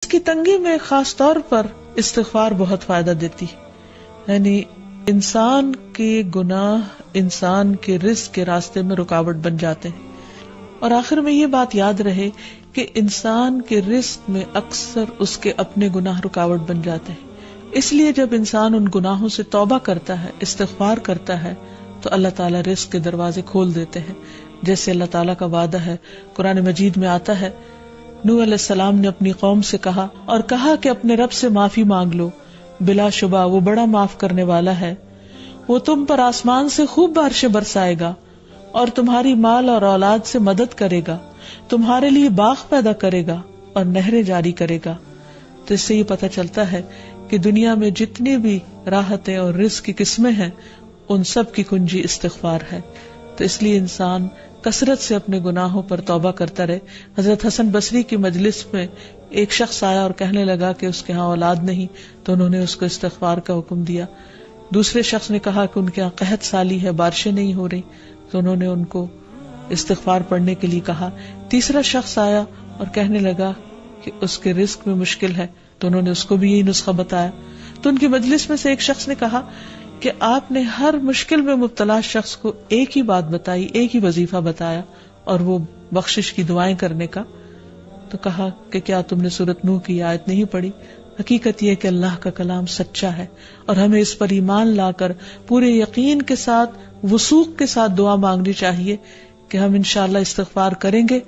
اس کی تنگی میں خاص طور پر استغفار بہت فائدہ دیتی، یعنی انسان کے گناہ انسان کے رزق کے راستے میں رکاوٹ بن جاتے ہیں. اور آخر میں یہ بات یاد رہے کہ انسان کے رزق میں اکثر اس کے اپنے گناہ رکاوٹ بن جاتے ہیں. اس لیے جب انسان ان گناہوں سے توبہ کرتا ہے، استغفار کرتا ہے، تو اللہ تعالیٰ رزق کے دروازے کھول دیتے ہیں. جیسے اللہ تعالیٰ کا وعدہ ہے، قرآن مجید میں آتا ہے، نوح علیہ السلام نے اپنی قوم سے کہا کہ اپنے رب سے معافی مانگ لو، بلا شبہ وہ بڑا معاف کرنے والا ہے. وہ تم پر آسمان سے خوب بارشیں برسائے گا اور تمہاری مال اور اولاد سے مدد کرے گا، تمہارے لیے باغ پیدا کرے گا اور نہریں جاری کرے گا. تو اس سے یہ پتہ چلتا ہے کہ دنیا میں جتنی بھی راحتیں اور رزق کی قسمیں ہیں، ان سب کی کنجی استغفار ہے. تو اس لیے انسان کثرت سے اپنے گناہوں پر توبہ کرتا رہے. حضرت حسن بصری کی مجلس میں ایک شخص آیا اور کہنے لگا کہ اس کے ہاں اولاد نہیں، تو انہوں نے اس کو استغفار کا حکم دیا. دوسرے شخص نے کہا کہ ان کے ہاں قحط سالی ہے، بارشیں نہیں ہو رہی، تو انہوں نے ان کو استغفار پڑھنے کے لیے کہا. تیسرا شخص آیا اور کہنے لگا کہ اس کے رزق میں مشکل ہے، تو انہوں نے اس کو بھی یہی نسخہ بتایا. تو ان کی مجلس میں سے ایک شخص نے کہا کہ آپ نے ہر مشکل میں مبتلا شخص کو ایک ہی بات بتائی، ایک ہی وظیفہ بتایا، اور وہ بخشش کی دعائیں کرنے کا. تو کہا کہ کیا تم نے سورۃ نوح کی آیت نہیں پڑھی؟ حقیقت یہ کہ اللہ کا کلام سچا ہے اور ہمیں اس پر ایمان لا کر پورے یقین کے ساتھ، وثوق کے ساتھ دعا مانگنی چاہیے کہ ہم انشاءاللہ استغفار کریں گے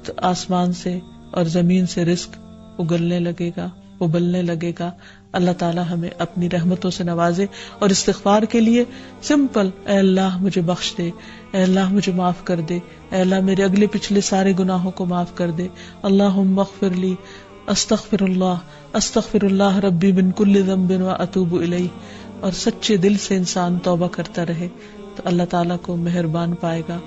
تو آسمان سے اور زمین سے رزق اگلنے لگے گا، ابلنے لگے گا. اللہ تعالی ہمیں اپنی رحمتوں سے نوازے. اور استغفار کے لیے سمپل، اے اللہ مجھے بخش دے، اے اللہ مجھے معاف کر دے، اے اللہ میرے اگلے پچھلے سارے گناہوں کو معاف کر دے. اللہم اغفر لی، استغفر اللہ ربی من کل ذنب واتوب الیہ. اور سچے دل سے انسان توبہ کرتا رہے تو اللہ تعالیٰ کو مہربان پائے گا.